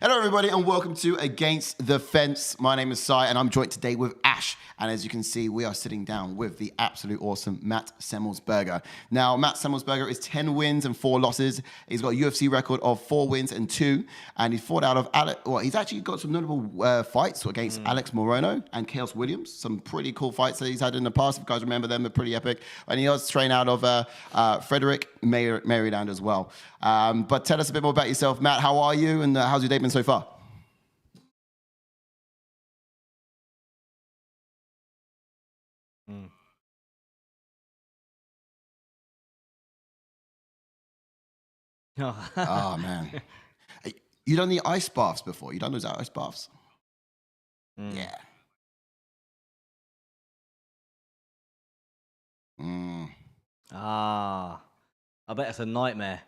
Hello, everybody, and welcome to Against the Fence. My name is Sai, and I'm joined today with Ash. And as you can see, we are sitting down with the absolute awesome Matt Semelsburger. Now, Matt Semelsburger is 10 wins and 4 losses. He's got a UFC record of 4 wins and 2, and he's fought out of he's actually got some notable fights against Alex Morono and Chaos Williams. Some pretty cool fights that he's had in the past. If you guys remember them, they're pretty epic. And he does train out of Frederick, Maryland as well. But tell us a bit more about yourself, Matt. How are you, and how's your day been so far? Oh, man. You done the ice baths before? You done those ice baths? Yeah. I bet it's a nightmare.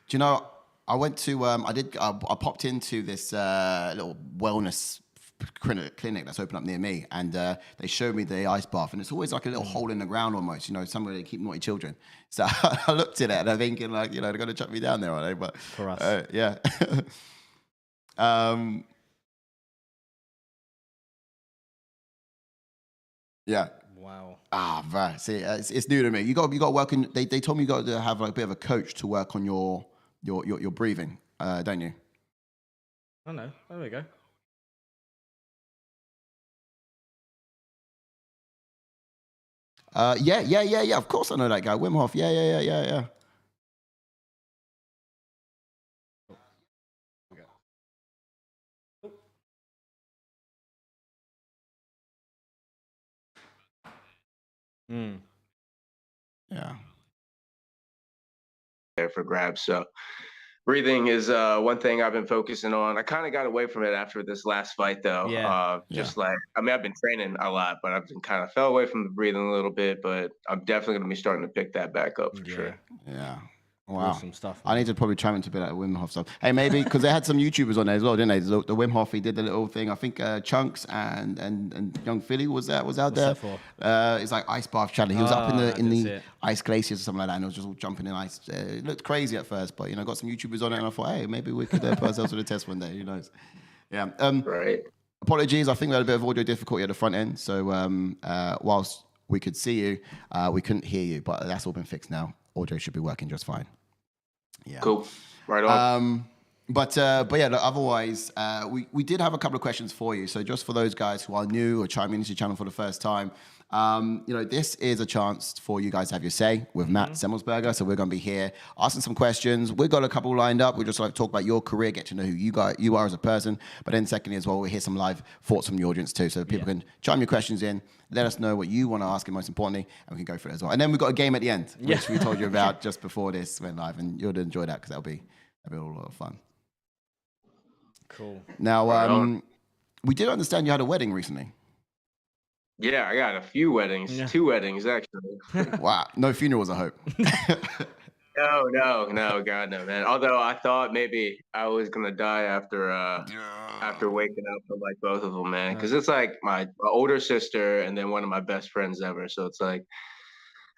Do you know, I went to, I popped into this little wellness clinic that's opened up near me, and they showed me the ice bath, and it's always like a little hole in the ground almost, somewhere they keep naughty children. So I looked at it and I'm thinking, like, they're going to chuck me down there, are they? But For us. yeah. Yeah. Wow. Right. See, it's new to me. You got to work in. They told me you got to have like a bit of a coach to work on your breathing, don't you? Oh no, there we go. Yeah. Of course I know that guy, Wim Hof. Yeah. Yeah. There for grabs. So breathing is one thing I've been focusing on. I kind of got away from it after this last fight, though. Yeah. I've been training a lot, but I've been kind of fell away from the breathing a little bit. But I'm definitely gonna be starting to pick that back up for sure. Yeah. Wow. Awesome stuff. I need to probably try to be like Wim Hof stuff. Hey, maybe because they had some YouTubers on there as well, didn't they? The Wim Hof, he did the little thing. I think Chunks and Young Philly was out there. That for? It's like ice bath challenge. He was up in the it. ice glaciers or something like that, and it was just all jumping in ice. It looked crazy at first, but got some YouTubers on it, and I thought, hey, maybe we could put ourselves to the test one day. Who knows? Yeah. Right. Apologies, I think we had a bit of audio difficulty at the front end, so whilst we could see you, we couldn't hear you, but that's all been fixed now. Audio should be working just fine. Yeah. Cool. Right on. But yeah, look, otherwise, we did have a couple of questions for you. So just for those guys who are new or chiming into the channel for the first time, this is a chance for you guys to have your say with Matt Semelsburger. So we're going to be here asking some questions. We've got a couple lined up. We just like to talk about your career, get to know who you are as a person. But then secondly as well, we'll hear some live thoughts from the audience too. So people can chime your questions in, let us know what you want to ask, and most importantly, and we can go for it as well. And then we've got a game at the end, which we told you about just before this went live, and you'll enjoy that because that'll be a lot of fun. Cool. Now, we did understand you had a wedding recently. Yeah, I got a few weddings, 2 weddings actually. Wow, no funerals, I hope. No, God no, man. Although I thought maybe I was gonna die after waking up for like both of them, man. Because it's like my older sister and then one of my best friends ever. So it's like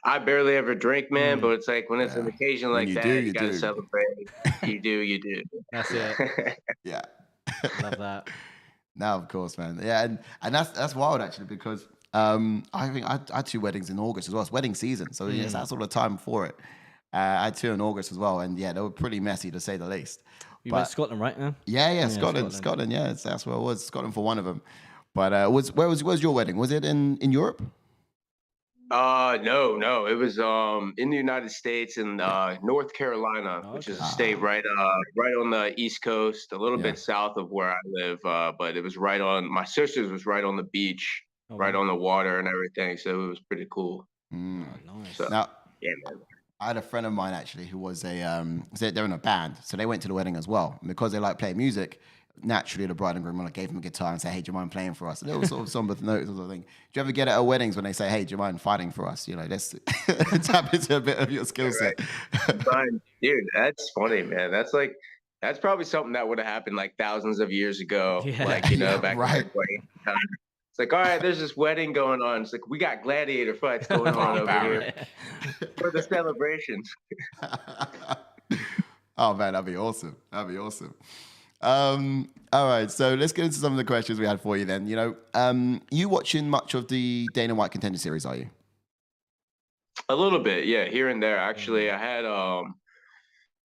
I barely ever drink, man. But it's like when it's an occasion like that, you gotta celebrate. You do. That's it. Yeah. Love that. Now, of course, man. Yeah, and that's wild actually because I think I had 2 weddings in August as well. It's wedding season, so yes, that's all the time for it. I had 2 in August as well, and yeah, they were pretty messy to say the least. You went to Scotland, right? Yeah, Scotland. Yeah, that's where I was. Scotland for one of them. But where was your wedding? Was it in Europe? No. It was in the United States in North Carolina, which is a state right on the East Coast, a little bit south of where I live. But it was right on my sister's was right on the beach, right on the water and everything. So it was pretty cool. Nice. So, Now, yeah, man. I had a friend of mine actually who was they're in a band, so they went to the wedding as well. And because they like playing music, naturally the bride and groom gave him a guitar and say, "Hey, do you mind playing for us?" A little sort of somber notes or something. Do you ever get it at weddings when they say, "Hey, do you mind fighting for us?" Let's tap into a bit of your skill set. Dude, that's funny, man. That's probably something that would have happened like thousands of years ago. Yeah. Like, back right. in the time. It's like, all right, there's this wedding going on. It's like we got gladiator fights going on over here for the celebrations. Oh man, that'd be awesome. That'd be awesome. All right, so let's get into some of the questions we had for you then. You watching much of the Dana White Contender Series, are you? A little bit, yeah, here and there. Actually, I had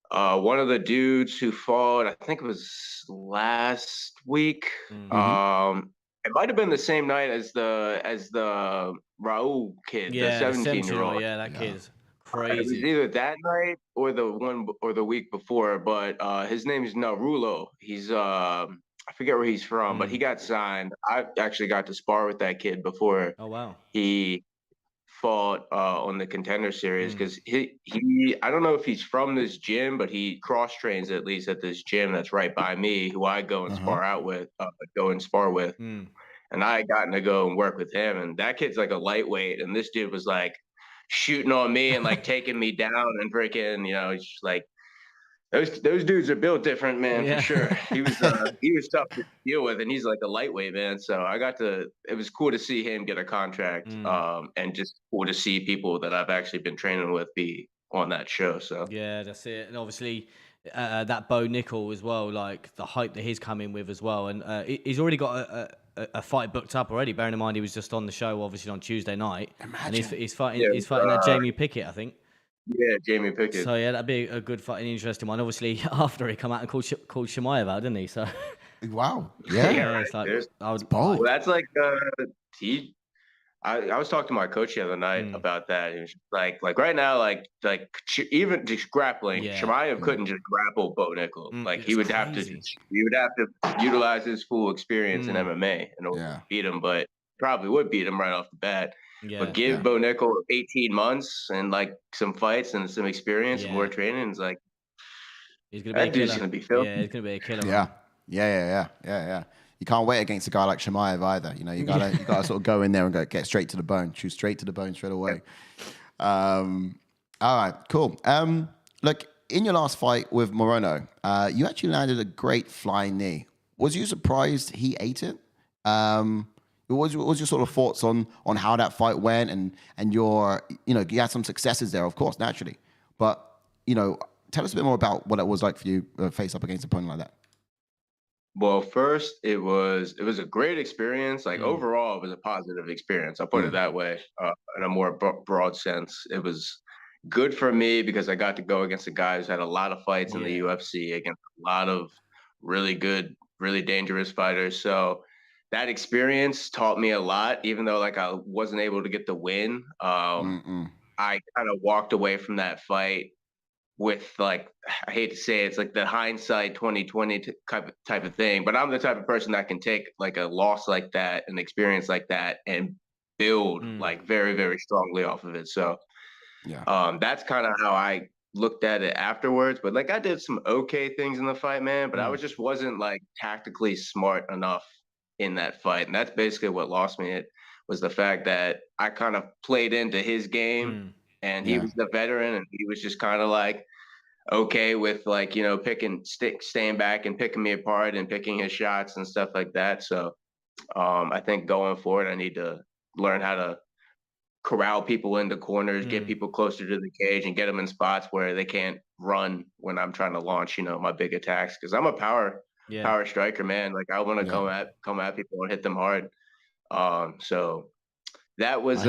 one of the dudes who fought, I think it was last week. It might have been the same night as the Raul kid, the 17-year-old. Yeah, that kid's It was crazy. either that night or the week before, but his name is Narulo. He's I forget where he's from, but he got signed. I actually got to spar with that kid before Oh wow. he fought on the Contender Series, because he I don't know if he's from this gym, but he cross trains at least at this gym that's right by me, who I go and spar with. And I had gotten to go and work with him, and that kid's like a lightweight, and this dude was like shooting on me and like taking me down and freaking, it's just like those dudes are built different, man, for sure. He was tough to deal with, and he's like a lightweight, man. So it was cool to see him get a contract, and just cool to see people that I've actually been training with be on that show. So yeah, that's it. And obviously that Bo Nickel as well, like the hype that he's coming with as well. And he's already got a fight booked up already, bearing in mind he was just on the show obviously on Tuesday night. Imagine. And he's fighting that Jamie Pickett, I think. Yeah, Jamie Pickett. So yeah, that'd be a good fight, an interesting one. Obviously, after he come out and called Shemaev out, didn't he? So wow, yeah, it's like it's bold. Well, that's like I was talking to my coach the other night about that. It was like right now, like even just grappling, Shemaev couldn't just grapple Bo Nickel. Like he would have to utilize his full experience in MMA in order to beat him, but probably would beat him right off the bat. But give Bo Nickel 18 months and like some fights and some experience and more training. It's like that dude's gonna be filthy. Yeah, he's gonna be a killer. Yeah. You can't wait against a guy like Shemaev either. You gotta sort of go in there and get straight to the bone, choose straight to the bone straight away. All right, cool. Look, in your last fight with Morono, you actually landed a great flying knee. Was you surprised he ate it? What was your sort of thoughts on how that fight went and your, you had some successes there, of course, naturally. But, tell us a bit more about what it was like for you to face up against a opponent like that. Well, first, it was a great experience. Like overall, it was a positive experience. I'll put it that way. In a more broad sense, it was good for me because I got to go against a guy who's had a lot of fights in the UFC against a lot of really good, really dangerous fighters. So that experience taught me a lot, even though like I wasn't able to get the win. I kind of walked away from that fight with like, I hate to say it, it's like the hindsight 2020 type of thing, but I'm the type of person that can take like a loss like that, an experience like that, and build like very, very strongly off of it. So that's kind of how I looked at it afterwards. But like I did some okay things in the fight, man, but I just wasn't like tactically smart enough in that fight. And that's basically what lost me. It was the fact that I kind of played into his game. And he was the veteran, and he was just kind of like okay with like, staying back and picking me apart and picking his shots and stuff like that. So I think going forward, I need to learn how to corral people into corners, get people closer to the cage, and get them in spots where they can't run when I'm trying to launch, my big attacks. Because I'm a power striker, man. Like I want to come at people and hit them hard. So that was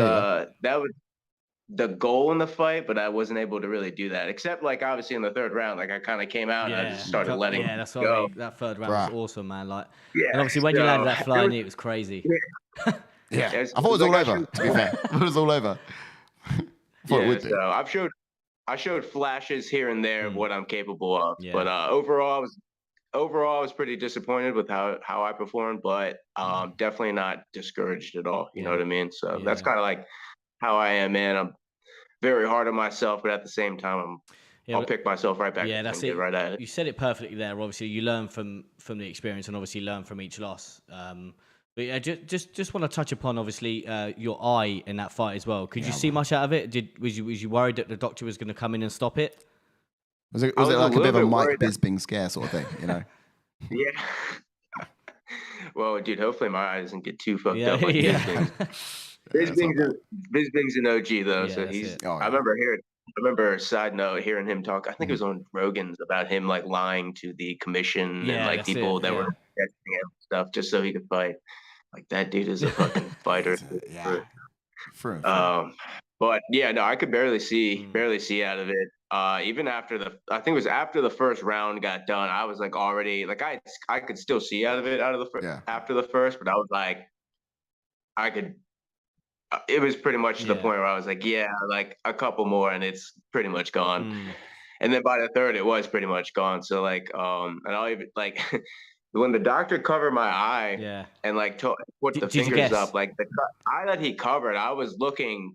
the goal in the fight, but I wasn't able to really do that. Except like obviously in the third round, like I kind of came out and I just started letting that's go. what that third round was awesome, man. Like, and obviously when you landed that flying knee, it was crazy. I thought it was all over. To be fair, I thought it was all over. So I showed flashes here and there of what I'm capable of, but overall, I was pretty disappointed with how I performed, but definitely not discouraged at all. You know what I mean? So that's kind of like how I am, man. I'm very hard on myself, but at the same time, I'll pick myself right back. That's it. Get right at it. You said it perfectly there. Obviously, you learn from the experience, and obviously learn from each loss. But yeah, just want to touch upon obviously your eye in that fight as well. Could you see much out of it? Was you worried that the doctor was going to come in and stop it? Was it like a bit of a Mike Bisping scare sort of thing, Yeah. Well, dude, hopefully my eye doesn't get too fucked up like Bisping's. Bisping's an OG though, so he's. I remember remember, side note, hearing him talk. I think it was on Rogan's about him like lying to the commission and Yeah, like that's people it. that were Yeah. testing him and stuff just so he could fight. Like that dude is a fucking fighter. Yeah. True. But yeah, no, I could barely see Mm. out of it. Even after I think it was after the first round got done, I was like already like I could still see out of it Yeah. after the first, but I was like I could. It was pretty much to the Yeah. point where I was like, yeah, like a couple more, and it's pretty much gone. Mm. And then by the third, it was pretty much gone. So like, and I'll even like when the doctor covered my eye Yeah. and like put the Did you fingers guess? up, like the eye that he covered, I was looking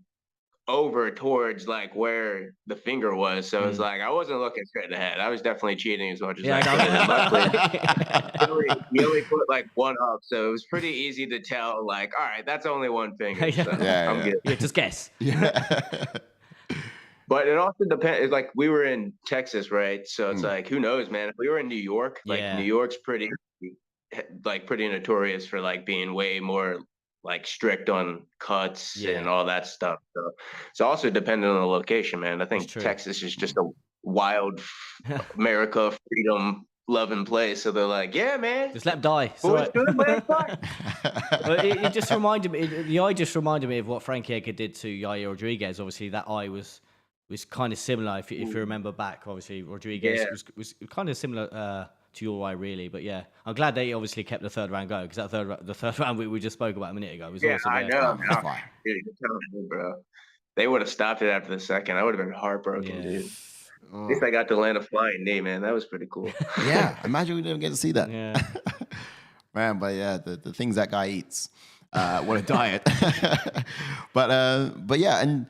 over towards like where the finger was. So it's like I wasn't looking straight ahead. I was definitely cheating as much as I could. And luckily, he only put like one up, so it was pretty easy to tell. Like, all right, that's only one finger. So I'm good. Yeah, just guess. Yeah. But it also depends. Like we were in Texas, right? So it's like, who knows, man? If we were in New York, like Yeah. New York's pretty notorious for like being way more like strict on cuts and all that stuff. So it's also dependent on the location, man. I think Texas is just a wild America freedom loving place. So they're like, yeah, man, just let him die. Boy, it's good, man. But it just reminded me. The eye just reminded me of what Frankie Edgar did to Yair Rodriguez. Obviously, that eye was kind of similar. If you remember back, obviously Rodriguez was kind of similar to your eye, really. But yeah, I'm glad they obviously kept the third round going, because the third round we just spoke about a minute ago was awesome. I know. Dude, you're telling me, bro. They would have stopped it after the second. I would have been heartbroken, dude. At least I got to land a flying knee, man. That was pretty cool. Yeah, imagine we didn't get to see that. Yeah. Man, but yeah, the things that guy eats. What a diet. But yeah, and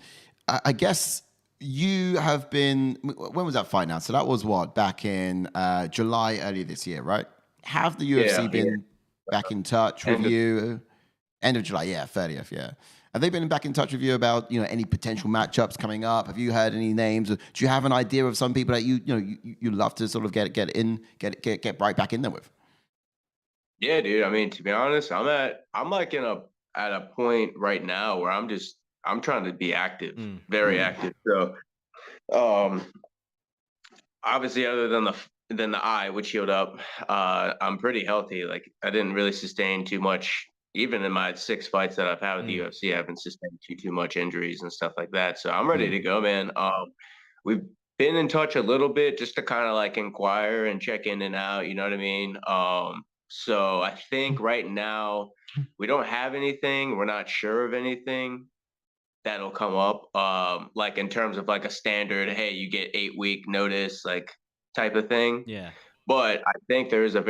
I guess you have been, when was that fight now? So that was what, back in July earlier this year, right? Have the UFC been back in touch with you? End of July, 30th, yeah. Have they been back in touch with you about, any potential matchups coming up? Have you heard any names? Or do you have an idea of some people that you love to sort of get right back in there with? Yeah, dude. I mean, to be honest, I'm at a point right now where I'm trying to be active, very active. So, obviously, other than the eye, which healed up, I'm pretty healthy. Like I didn't really sustain too much. Even in my 6 fights that I've had with the UFC, I haven't sustained too much injuries and stuff like that. So I'm ready to go, man. We've been in touch a little bit just to kind of like inquire and check in and out. You know what I mean? So I think right now we don't have anything. We're not sure of anything that'll come up. Like in terms of like a standard, hey, you get 8-week notice, like type of thing. Yeah. But I think there is a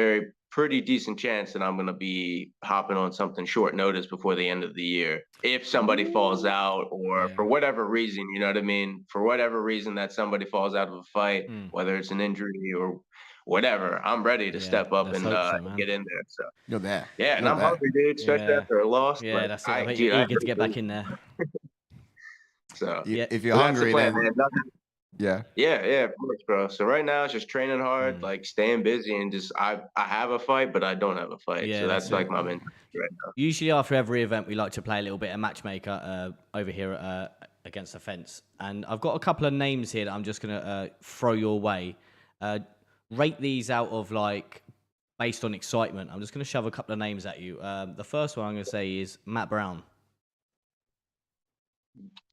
pretty decent chance that I'm going to be hopping on something short notice before the end of the year. If somebody falls out or for whatever reason, you know what I mean? For whatever reason that somebody falls out of a fight, whether it's an injury or whatever, I'm ready to step up and get in there. So You're there. Yeah, and I'm hungry, dude, especially after a loss. Yeah, that's it. I think you're eager to get back in there. So if you're hungry, then yeah, of course, bro. So right now it's just training hard, like staying busy, and just I have a fight, but I don't have a fight. Yeah, so that's like my mentality right now. Usually after every event, we like to play a little bit of matchmaker over here against the fence, and I've got a couple of names here that I'm just gonna throw your way. Rate these out of like based on excitement. I'm just gonna shove a couple of names at you. The first one I'm gonna say is Matt Brown.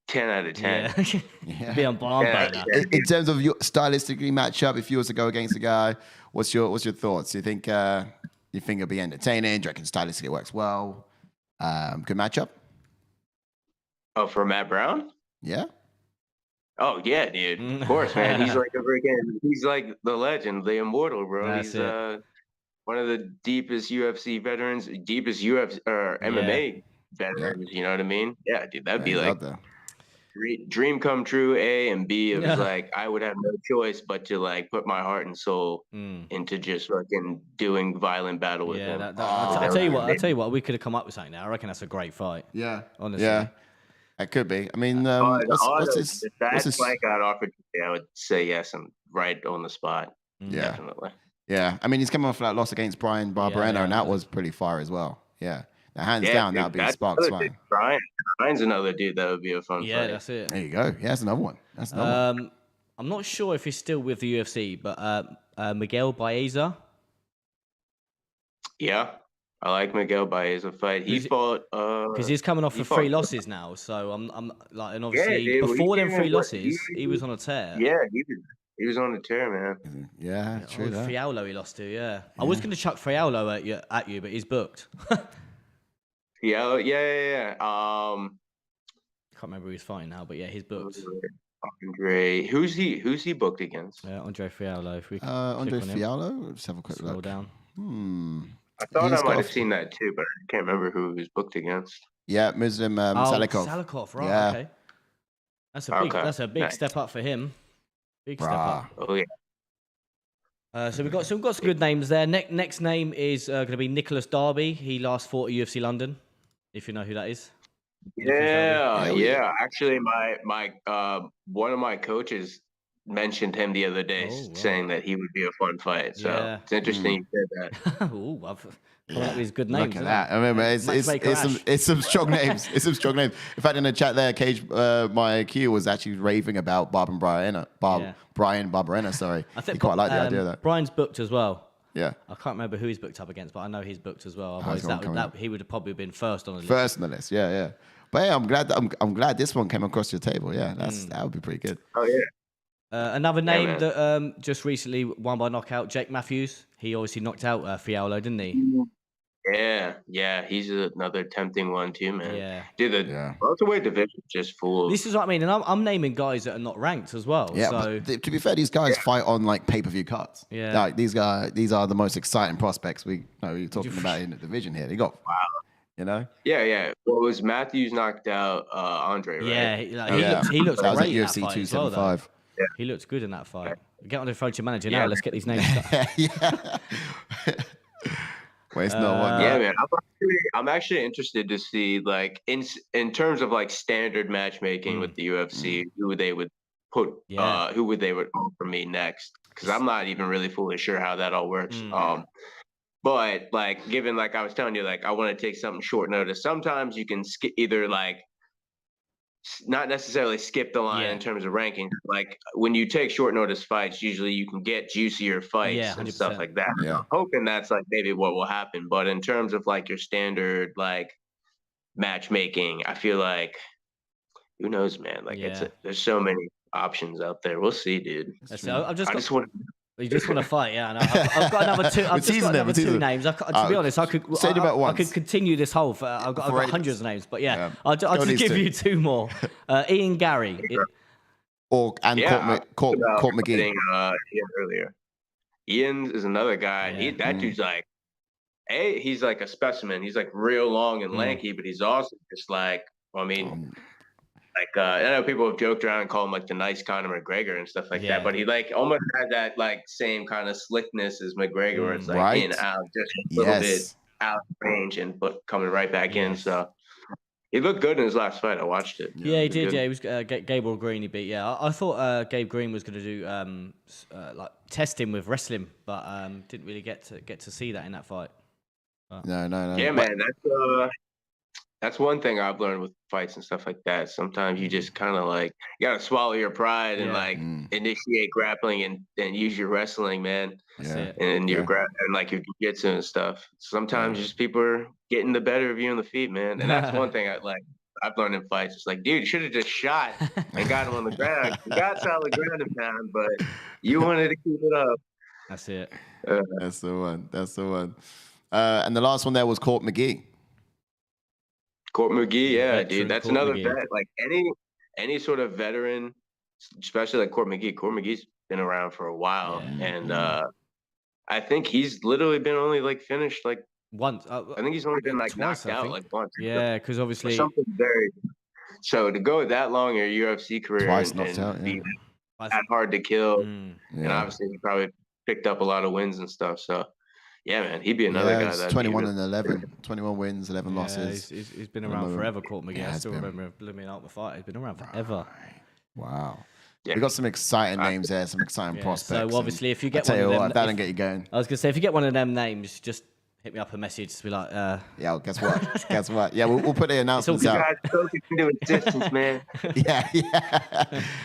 10 out of 10. Yeah. Be on barn burner. In terms of your stylistically matchup, if you was to go against a guy, what's your thoughts? Do you think it'll be entertaining? Do you reckon stylistically it works well? Good matchup? Oh, for Matt Brown? Yeah. Oh yeah, dude. Of course, man. He's like the legend, the immortal, bro. That's he's one of the deepest UFC veterans, deepest UFC or MMA veterans. You know what I mean? Yeah, dude. That'd be like dream come true, A, and B. It was like I would have no choice but to like put my heart and soul into just fucking doing violent battle with him. I'll tell you what. We could have come up with something now. I reckon that's a great fight. Yeah, honestly. Yeah, it could be. I mean, what's this? If that fight got offered to me, I would say yes, and right on the spot. Yeah, definitely. Yeah, I mean, he's coming off that loss against Brian Barberena, and that was pretty fire as well. Yeah. Hands down, that would be Sparks fight. Brian's another dude that would be a fun fight. Yeah, that's it. There you go. Yeah, that's another one. That's another one. I'm not sure if he's still with the UFC, but Miguel Baeza. Yeah, I like Miguel Baeza fight. He fought because he's coming off of 3 losses now. So I'm like, and obviously before them 3 losses, he was on a tear. Yeah, he was on a tear, man. Yeah, true. Fiallo he lost to. Yeah, I was going to chuck Fiallo at you, but he's booked. Yeah. Can't remember who he's fighting now, but yeah, he's booked. Andre, who's he booked against? Yeah, Andre Fiallo. If we Andre Fiallo. Let's have a quick Scroll look. down. I thought I might have seen that too, but I can't remember who he was booked against. Yeah, Muslim Salikov. Salikov, right? Yeah. Okay. That's a big step up for him. Big step up. Oh yeah. So we've got some good names there. Next name is going to be Nicholas Darby. He last fought at UFC London, if you know who that is. Yeah. Actually, my one of my coaches mentioned him the other day, saying that he would be a fun fight. So it's interesting you said that. Ooh, I've come up with good names. Look at that. I remember it's some strong names. It's some strong names. In fact, in the chat there, Cage, my Q was actually raving about Brian Barberena. Sorry, I think he quite like the idea of that. Brian's booked as well. Yeah, I can't remember who he's booked up against, but I know he's booked as well. Otherwise, he would have probably been first on the list. First on the list, yeah. But hey, I'm glad this one came across your table. Yeah, that would be pretty good. Oh yeah. Another name that just recently won by knockout, Jake Matthews. He obviously knocked out Fiallo, didn't he? Yeah. He's another tempting one too, man. Yeah. Dude, the welterweight division just full. This is what I mean, and I'm naming guys that are not ranked as well. Yeah, so. but to be fair, these guys fight on like pay-per-view cards. Yeah. Like these are the most exciting prospects we're talking about in the division here. They got you know? Yeah. Well, was Matthews knocked out Andre, right? Yeah, he looks that great. Was at UFC 275. Yeah. He looks good in that fight. Get on the phone to your manager now. Let's get these names started. Well, it's not one. Yeah, man. I'm actually interested to see, like, in terms of like standard matchmaking with the UFC, who they would put, who would they would offer me next? Because I'm not even really fully sure how that all works. But like, given like I was telling you, like I want to take something short notice. Sometimes you can either like not necessarily skip the line in terms of ranking. Like when you take short notice fights, usually you can get juicier fights and stuff like that. Yeah. I'm hoping that's like maybe what will happen. But in terms of like your standard like matchmaking, I feel like who knows, man. Like there's so many options out there. We'll see, dude. You just want to fight, yeah. No, I've got another two. I've just got another 2 names. To be honest, I could continue this whole. I've got hundreds of names, but I'll just give you 2 more. Ian Gary, Court McGee. Ian earlier. Ian is another guy. That dude's like, he's like a specimen. He's like real long and lanky, but he's also just like, I know people have joked around and called him like the nice Conor McGregor and stuff like that, but he like almost had that like same kind of slickness as McGregor, where it's like in and out, just a little bit out of range but coming right back in. So he looked good in his last fight. I watched it. Yeah, he did. Good. Yeah, he was Gabriel Green. He beat. Yeah, I thought Gabe Green was going to do like test him with wrestling, but didn't really get to see that in that fight. But. No. Yeah, man, that's one thing I've learned with fights and stuff like that. Sometimes you just kind of like you gotta swallow your pride and like initiate grappling and use your wrestling, man. And your and like your jiu-jitsu and stuff. Sometimes just people are getting the better of you in the feet, man. And that's one thing I've learned in fights. It's like, dude, you should have just shot and got him on the ground. You got solid ground and pound, but you wanted to keep it up. That's it. That's the one. And the last one there was Court McGee. Court McGee, dude. That's another vet. Like any sort of veteran, especially like Court McGee. Court McGee's been around for a while. And I think he's literally been only like finished like once. I think he's only been like twice, knocked out like once. Yeah, because obviously something very. So to go that long in your UFC career twice and knocked out, be that hard to kill, and obviously he probably picked up a lot of wins and stuff. So. Yeah, man, he'd be another guy. That's 21 and 11, 21 wins, 11 losses. He's been around forever, Court McGee. I still remember living out the fight. He's been around forever. Wow. Yeah. We got some exciting names there, some exciting prospects. So obviously, if you get one of them, that didn't get you going. I was gonna say, if you get one of them names, just hit me up a message to be like, Yeah, well, guess what? Guess what? Yeah, we'll put the announcements You out. guys spoken into existence, man. Yeah,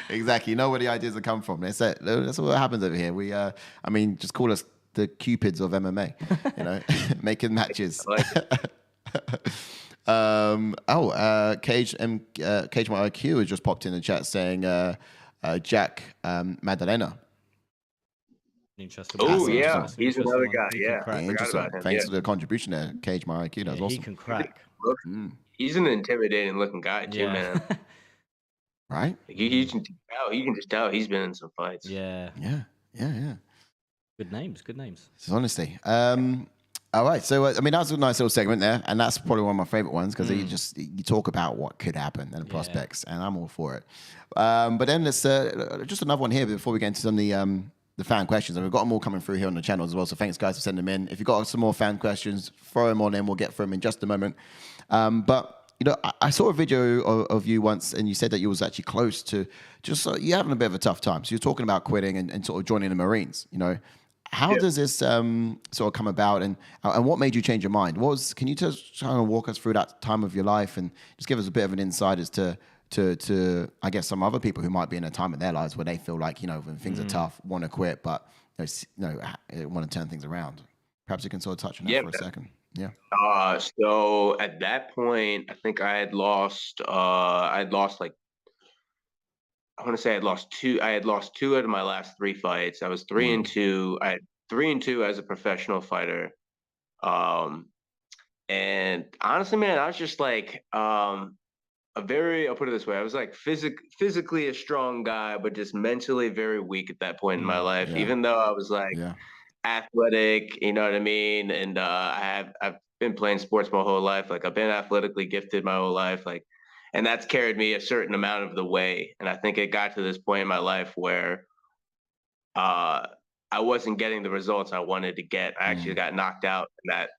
exactly. You know where the ideas have come from. That's what happens over here. We, I mean, just call us the Cupids of MMA. You know, making matches. I like Cage My IQ has just popped in the chat saying Jack Madalena. interesting. Oh, one. yeah. That's an He's interesting another one. guy. He can Yeah. crack. Forgot Interesting. about him. Thanks Yeah. for the contribution there, Cage My IQ. That's He awesome. can crack. He's an intimidating looking guy too, Yeah. man. Right? Like, you can just tell he's been in some fights. Yeah. Yeah. Good names. Good names. Honestly. All right. So, I mean, that's a nice little segment there. And that's probably one of my favorite ones because you talk about what could happen and the prospects, and I'm all for it. But then there's just another one here before we get into some of the fan questions. And we've got them all coming through here on the channel as well. So thanks, guys, for sending them in. If you've got some more fan questions, throw them on in. We'll get through them in just a moment. But you know, I saw a video of you once, and you said that you was actually close to just you having a bit of a tough time. So you're talking about quitting and sort of joining the Marines. You know, how does this sort of come about, and what made you change your mind? Can you just kind of walk us through that time of your life and just give us a bit of an insight as to I guess some other people who might be in a time in their lives where they feel like, you know, when things are tough, want to quit, but want to turn things around. Perhaps you can sort of touch on that for a second. Yeah. So at that point, I think I had lost like, I want to say I had lost two out of my last three fights. I was 3-2. I had 3-2 as a professional fighter. And honestly, man, I was just like, I'll put it this way. I was like physically a strong guy, but just mentally very weak at that point in my life, even though I was like athletic, you know what I mean? And I've been playing sports my whole life. Like I've been athletically gifted my whole life. Like, and that's carried me a certain amount of the way. And I think it got to this point in my life where I wasn't getting the results I wanted to get. I actually got knocked out in that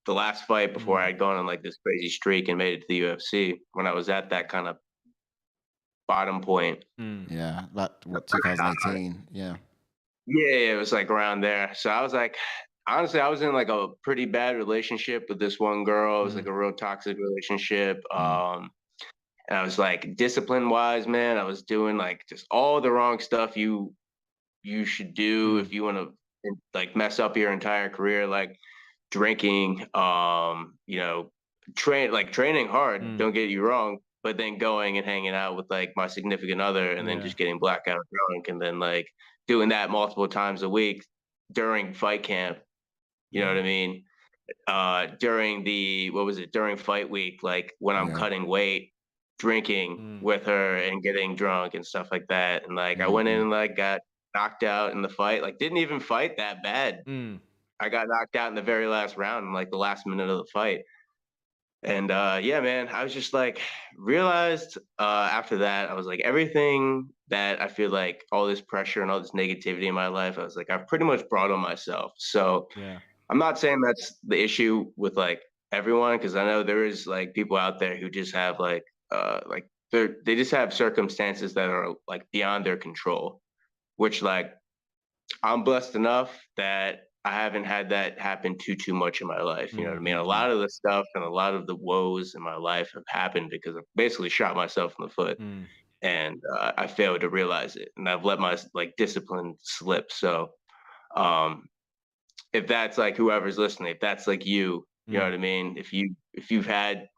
the last fight before I had gone on like this crazy streak and made it to the UFC, when I was at that kind of bottom point. Yeah, that 2018. Yeah, it was like around there. So I was like, honestly, I was in like a pretty bad relationship with this one girl. It was like a real toxic relationship. And I was like, discipline wise, man, I was doing like just all the wrong stuff you should do if you want to like mess up your entire career, like drinking, you know, training hard, don't get you wrong, but then going and hanging out with like my significant other and then just getting blackout drunk and then like doing that multiple times a week during fight camp. You know what I mean? During fight week, like when I'm cutting weight, drinking with her and getting drunk and stuff like that. And like I went in and like got knocked out in the fight, like didn't even fight that bad. I got knocked out in the very last round in like the last minute of the fight. And yeah, man, I was just like realized after that, I was like, everything that I feel like all this pressure and all this negativity in my life, I was like, I've pretty much brought on myself. So I'm not saying that's the issue with like everyone, because I know there is like people out there who just have like they just have circumstances that are like beyond their control, which like I'm blessed enough that I haven't had that happen too much in my life. You know what I mean? A lot of the stuff and a lot of the woes in my life have happened because I've basically shot myself in the foot, and I failed to realize it, and I've let my like discipline slip. So, if that's like whoever's listening, if that's like you know what I mean? If you've had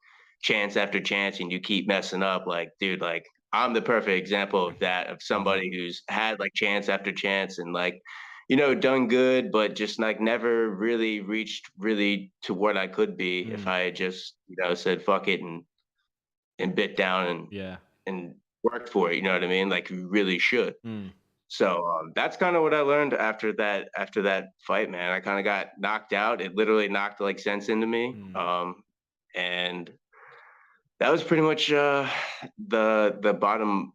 chance after chance and you keep messing up, like dude, like I'm the perfect example of that, of somebody who's had like chance after chance and like, you know, done good, but just like never really reached really to what I could be if I had just, you know, said fuck it and bit down and worked for it. You know what I mean? Like you really should. So that's kind of what I learned after that fight, man. I kind of got knocked out. It literally knocked like sense into me. And that was pretty much the bottom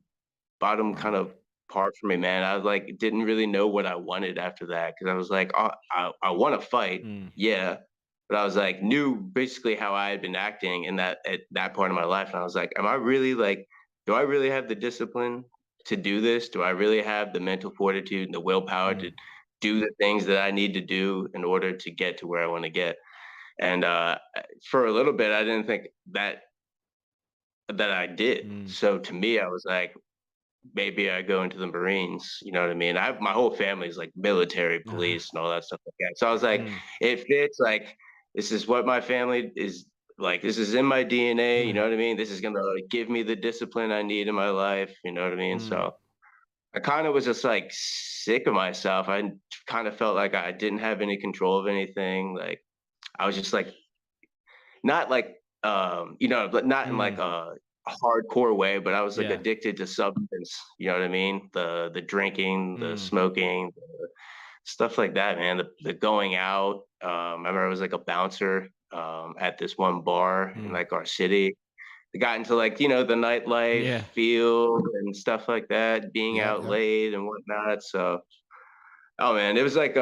kind of part for me, man. I was like, didn't really know what I wanted after that, because I was like, oh, I want to fight, but I was like, knew basically how I had been acting in at that part of my life, and I was like, am I really like, do I really have the discipline to do this? Do I really have the mental fortitude and the willpower to do the things that I need to do in order to get to where I want to get? And for a little bit, I didn't think that I did. Mm. So to me, I was like, maybe I go into the Marines. You know what I mean? My whole family is like military, police, and all that stuff like that. So I was like, Mm. it fits. Like, this is what my family is like. This is in my DNA. You know what I mean? This is gonna give me the discipline I need in my life. You know what I mean? Mm. So I kind of was just like sick of myself. I kind of felt like I didn't have any control of anything. Like I was just like not like but not in like Mm. a hardcore way, but I was like Yeah. addicted to substance. You know what I mean? The drinking, the Mm. smoking, stuff like that, man. The going out. I remember I was like a bouncer at this one bar in Mm. like our city. I got into like the nightlife Yeah. field and stuff like that, being Yeah, out yeah. late and whatnot. So, oh man, it was like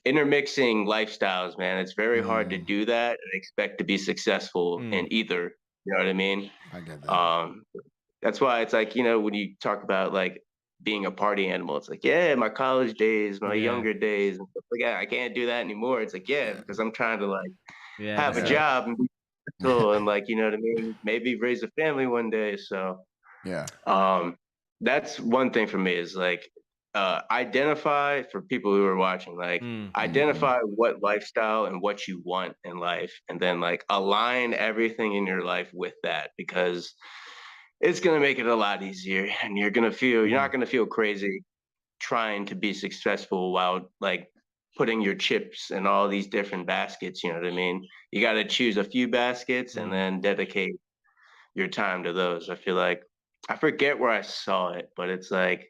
intermixing lifestyles, man. It's very hard to do that and expect to be successful Mm. in either. You know what I mean? I get that. Um, that's why it's like, when you talk about like being a party animal, it's like, yeah, my college days, my Yeah. younger days, and stuff like, yeah, I can't do that anymore. It's like, yeah, Yeah. because I'm trying to like Yeah. have a That's Yeah. it. job and be successful and like, you know what I mean? Maybe raise a family one day. So Yeah. that's one thing for me is like identify for people who are watching, like Mm. identify what lifestyle and what you want in life, and then like align everything in your life with that, because it's gonna make it a lot easier, and you're not Mm. gonna feel crazy trying to be successful while like putting your chips in all these different baskets. You know what I mean? You got to choose a few baskets and Mm. then dedicate your time to those. I feel like I forget where I saw it, but it's like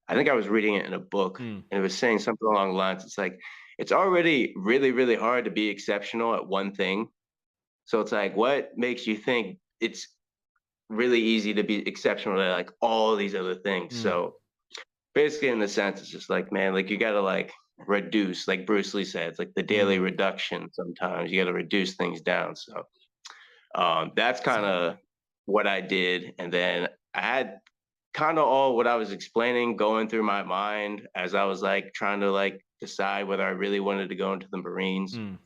I think I was reading it in a book, Mm. and it was saying something along the lines. It's like it's already really, really hard to be exceptional at one thing. So it's like, what makes you think it's really easy to be exceptional at like all these other things? Mm. So basically, in the sense, it's just like, man, like you gotta like reduce, like Bruce Lee said, it's like the daily Mm. reduction. Sometimes you gotta reduce things down. So that's kind Exactly. of what I did. And then I had kind of all what I was explaining going through my mind as I was like trying to like decide whether I really wanted to go into the Marines. Mm.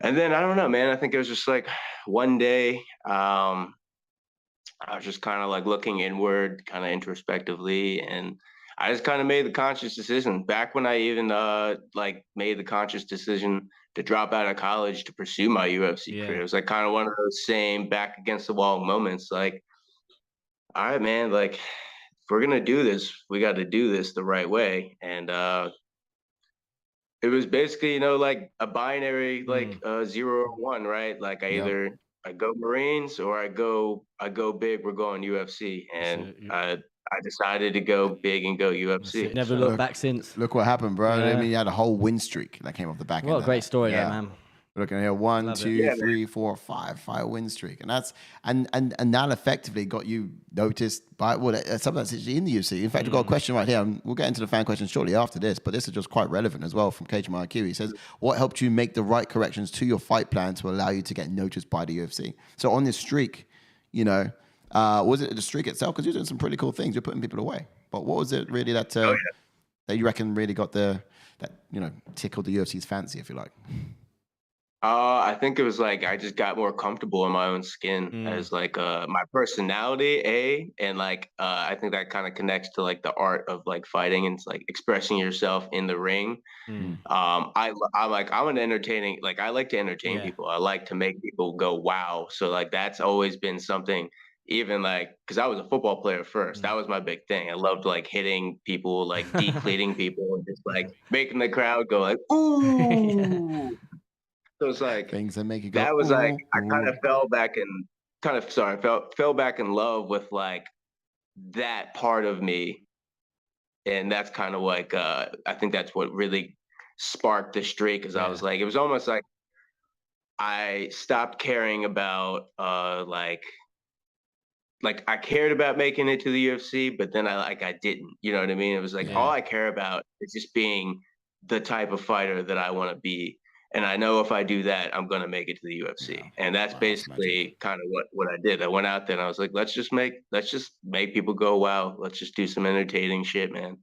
And then I don't know, man. I think it was just like one day, I was just kind of like looking inward, kind of introspectively, and I just kind of made the conscious decision. Back when I even like made the conscious decision to drop out of college to pursue my UFC career, Yeah. it was like kind of one of those same back against the wall moments. Like, all right, man, like if we're gonna do this, we got to do this the right way. And it was basically, like a binary, like Mm. 0 or 1, right? Like Yeah. I go Marines or I go big. We're going UFC, That's and it. I decided to go big and go That's it. UFC. Never So looked Look, back since. look what happened, bro. I Yeah. mean, you had a whole win streak that came off the back What end a of great that. story there, Yeah. man. Looking here, one, Love it. two, yeah, man. three, four, five win streak, and that's and that effectively got you noticed by some that's actually in the UFC. In fact, we've got a question right here, and we'll get into the fan questions shortly after this. But this is just quite relevant as well from KHM IQ. He says, "What helped you make the right corrections to your fight plan to allow you to get noticed by the UFC?" So on this streak, was it the streak itself? Because you're doing some pretty cool things. You're putting people away. But what was it really that Oh that you reckon really got tickled the UFC's fancy, if you like? I think it was like I just got more comfortable in my own skin Mm. as like my personality, and like I think that kind of connects to like the art of like fighting and it's like expressing yourself in the ring. Mm. I'm an entertaining, like I like to entertain Yeah. people. I like to make people go wow. So like that's always been something, even like because I was a football player first. Mm. That was my big thing. I loved like hitting people, like decleating people, and just like making the crowd go like Yeah. ooh. So it's like Things that make you go, that was like ooh, I kind ooh. of fell back in love with like that part of me, and that's kind of like I think that's what really sparked the streak. Because I was Yeah. like, it was almost like I stopped caring about like I cared about making it to the UFC, but then I didn't. You know what I mean? It was like all Yeah. I care about is just being the type of fighter that I want to be. And I know if I do that, I'm gonna make it to the Yeah, UFC. And that's wow, that's magic. basically kind of what I did. I went out there and I was like, let's just make people go, wow, let's just do some entertaining shit, man.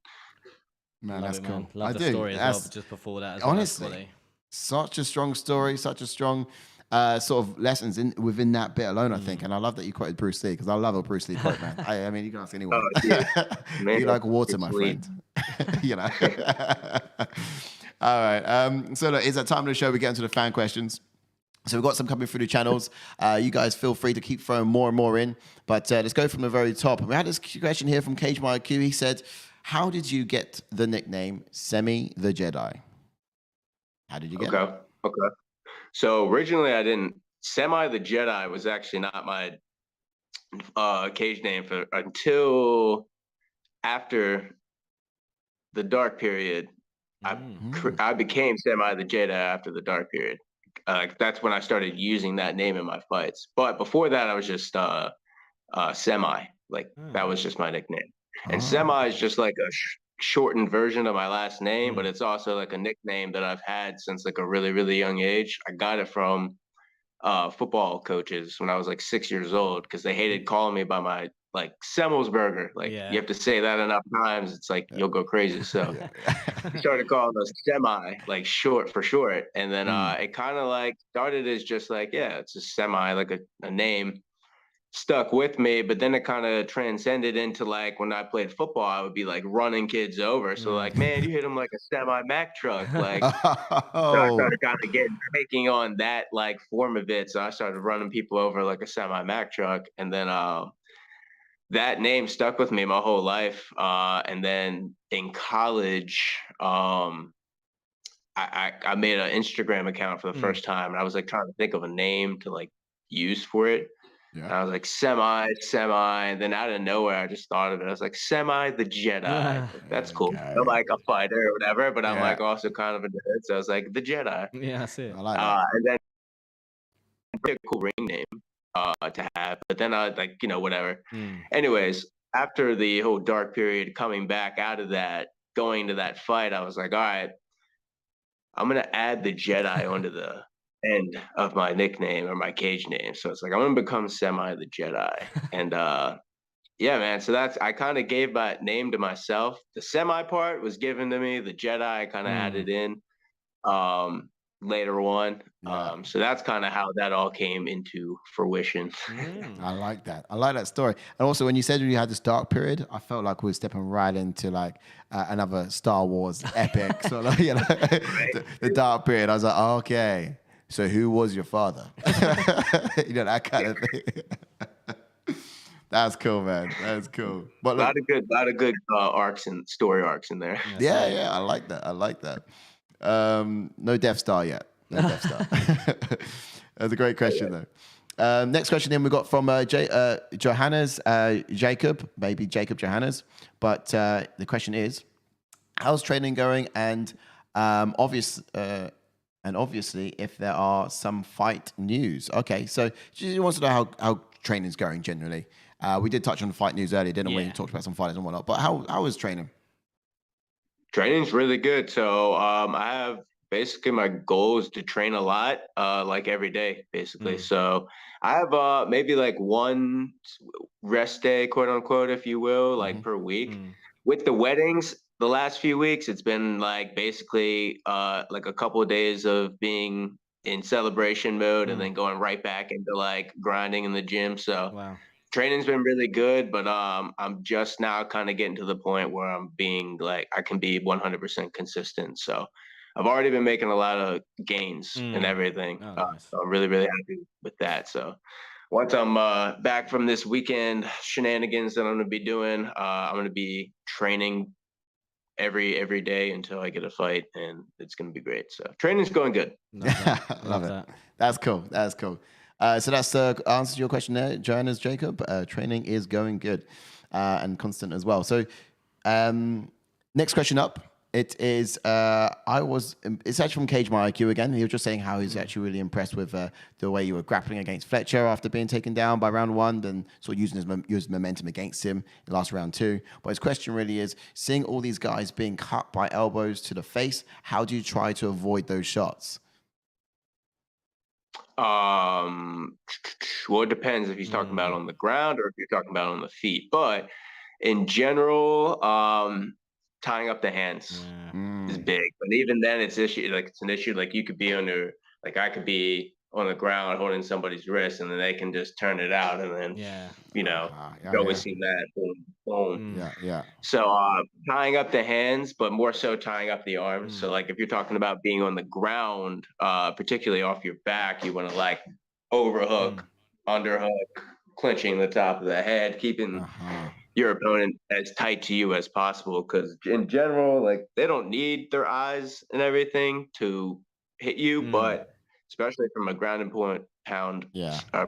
Man, Love that's it, man. cool. Love I the do. story as well. That's But just before that as well, that's honestly, quality. Such a strong story, such a strong sort of lessons within that bit alone, I think. And I love that you quoted Bruce Lee because I love a Bruce Lee quote, man. I mean, you can ask anyone. Dude, man, You like water, it's my sweet. friend. You know. All right. So look, it's that time of the show. We get into the fan questions. So we've got some coming through the channels. You guys feel free to keep throwing more and more in. But let's go from the very top. We had this question here from Cage My IQ. He said, how did you get the nickname Semi the Jedi? How did you get it? Okay. So originally I didn't. Semi the Jedi was actually not my cage name until after the dark period. I became Semi the Jedi after the dark period. That's when I started using that name in my fights. But before that, I was just Semi. That was just my nickname. And Semi is just like a shortened version of my last name, but it's also like a nickname that I've had since like a really, really young age. I got it from football coaches when I was like 6 years old because they hated calling me by my like Semelsburger. Like you have to say that enough times, it's like you'll go crazy. So I started calling us Semi, like short for short. And then it kind of like started as just like, yeah, it's a Semi, like a name. Stuck with me, but then it kind of transcended into like when I played football, I would be like running kids over. So like, man, you hit him like a semi Mack truck. Like, so I started kind of taking on that like form of it. So I started running people over like a semi Mack truck, and then that name stuck with me my whole life. And then in college, I made an Instagram account for the first time, and I was like trying to think of a name to like use for it. Yeah. And I was like, Semi. And then out of nowhere, I just thought of it. I was like, Semi the Jedi. Like, that's cool. Okay. I'm like a fighter or whatever, but I'm like also kind of a nerd. So I was like, the Jedi. Yeah, that's it. I like that. And then a cool ring name to have. But then I like, whatever. Anyways, after the whole dark period, coming back out of that, going to that fight, I was like, all right, I'm going to add the Jedi onto the end of my nickname or my cage name. So it's like, I'm going to become Semi the Jedi. And yeah, man. So I kind of gave that name to myself. The Semi part was given to me. The Jedi I kind of added in later on. So that's kind of how that all came into fruition. I like that. I like that story. And also, when you said you had this dark period, I felt like we were stepping right into like another Star Wars epic. So, like, the dark period. I was like, oh, okay. So, who was your father? That kind of thing. That's cool, man. That's cool. But look, a lot of good arcs and story arcs in there. Yeah. I like that. No Death Star yet. No Death Star. That's a great question, though. Next question then we got from Johannes Jacob, maybe Jacob Johannes. But the question is, how's training going? And obviously, if there are some fight news. Okay, so she wants to know how training's going generally. We did touch on the fight news earlier, didn't we? We talked about some fighters and whatnot. But how is training? Training's really good. So I have basically my goal is to train a lot, like every day, basically. So I have maybe like one rest day, quote unquote, if you will, like per week. With the weddings, the last few weeks, it's been like basically like a couple of days of being in celebration mode and then going right back into like grinding in the gym. So training's been really good, but I'm just now kind of getting to the point where I'm being like I can be 100% consistent. So I've already been making a lot of gains and everything. Nice. So I'm really, really happy with that. So once I'm back from this weekend shenanigans that I'm going to be doing, I'm going to be training every day until I get a fight, and it's going to be great. So training's going good. Love it. That's cool. So that's the answer to your question there, Johannes Jacob. Training is going good and constant as well. So next question up. It is, it's actually from Cage My IQ again. He was just saying how he's actually really impressed with the way you were grappling against Fletcher after being taken down by round one, and sort of using his momentum against him in last round two. But his question really is, seeing all these guys being cut by elbows to the face, how do you try to avoid those shots? Well, it depends if he's talking about on the ground or if you're talking about on the feet. But in general, tying up the hands Yeah. is big. But even then, it's an issue. Like you could be I could be on the ground holding somebody's wrist, and then they can just turn it out, and then Yeah. you Yeah, always see that boom, boom. yeah. So tying up the hands, but more so tying up the arms. So like if you're talking about being on the ground, particularly off your back, you want to like overhook, underhook, clinching the top of the head, keeping your opponent as tight to you as possible. Because in general, like they don't need their eyes and everything to hit you, but especially from a ground and pound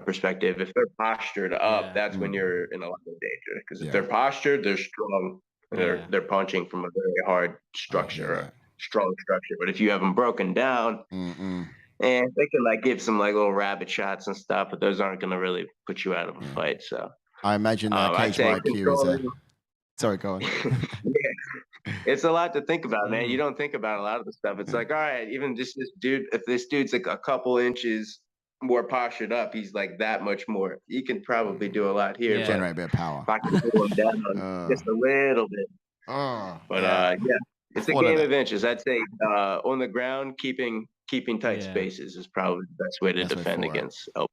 perspective, if they're postured up, that's when you're in a lot of danger. Because if they're postured, they're strong. They're punching from a very hard structure, strong structure. But if you have them broken down, and they can like give some like little rabbit shots and stuff, but those aren't going to really put you out of a fight. So I imagine cage IQ is a. Sorry, go on. It's a lot to think about, man. You don't think about a lot of the stuff. It's like, all right, even just this dude, if this dude's like a couple inches more postured up, he's like that much more. He can probably do a lot here. Generate a bit of power. If I can pull him down just a little bit. But it's a game of inches. I'd say on the ground, keeping tight spaces is probably the best way to defend against elbow.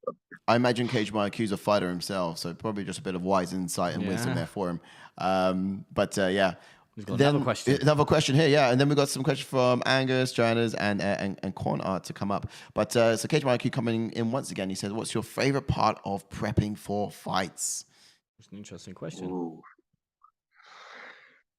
I imagine Cage IQ is a fighter himself, so probably just a bit of wise insight and wisdom there for him. We've got another question here, and then we got some questions from Angus, Joanna's, and Corn Art to come up. But so Cage IQ coming in once again. He says, "What's your favorite part of prepping for fights?" It's an interesting question. Ooh.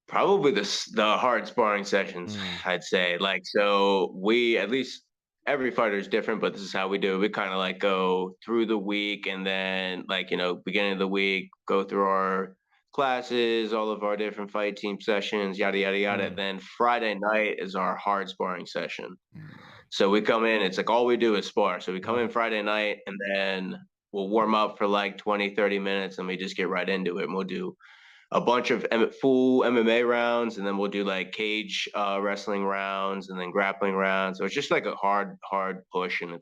Probably the hard sparring sessions. I'd say so. We at least. Every fighter is different, but this is how we do it. We kind of like go through the week and then beginning of the week, go through our classes, all of our different fight team sessions, yada, yada, yada. And then Friday night is our hard sparring session. So we come in, it's like all we do is spar. So we come in Friday night and then we'll warm up for like 20, 30 minutes and we just get right into it. And we'll do a bunch of full MMA rounds, and then we'll do like cage wrestling rounds and then grappling rounds. So it's just like a hard push. And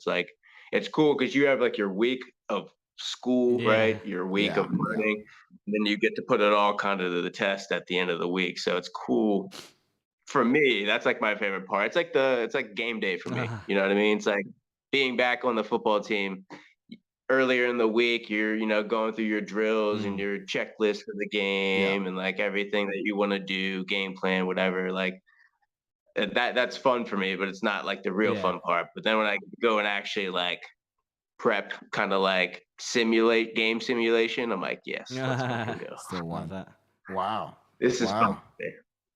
it's cool because you have like your week of school, right? Your week of learning. And then you get to put it all kind of to the test at the end of the week. So it's cool. For me, that's like my favorite part. It's like game day for me. You know what I mean? It's like being back on the football team. Earlier in the week, you're going through your drills and your checklist for the game and like everything that you want to do, game plan, whatever. Like that's fun for me, but it's not like the real fun part. But then when I go and actually like prep, kind of like game simulation, I'm like, yes, let's fucking go. Still want that. Wow. This is fun.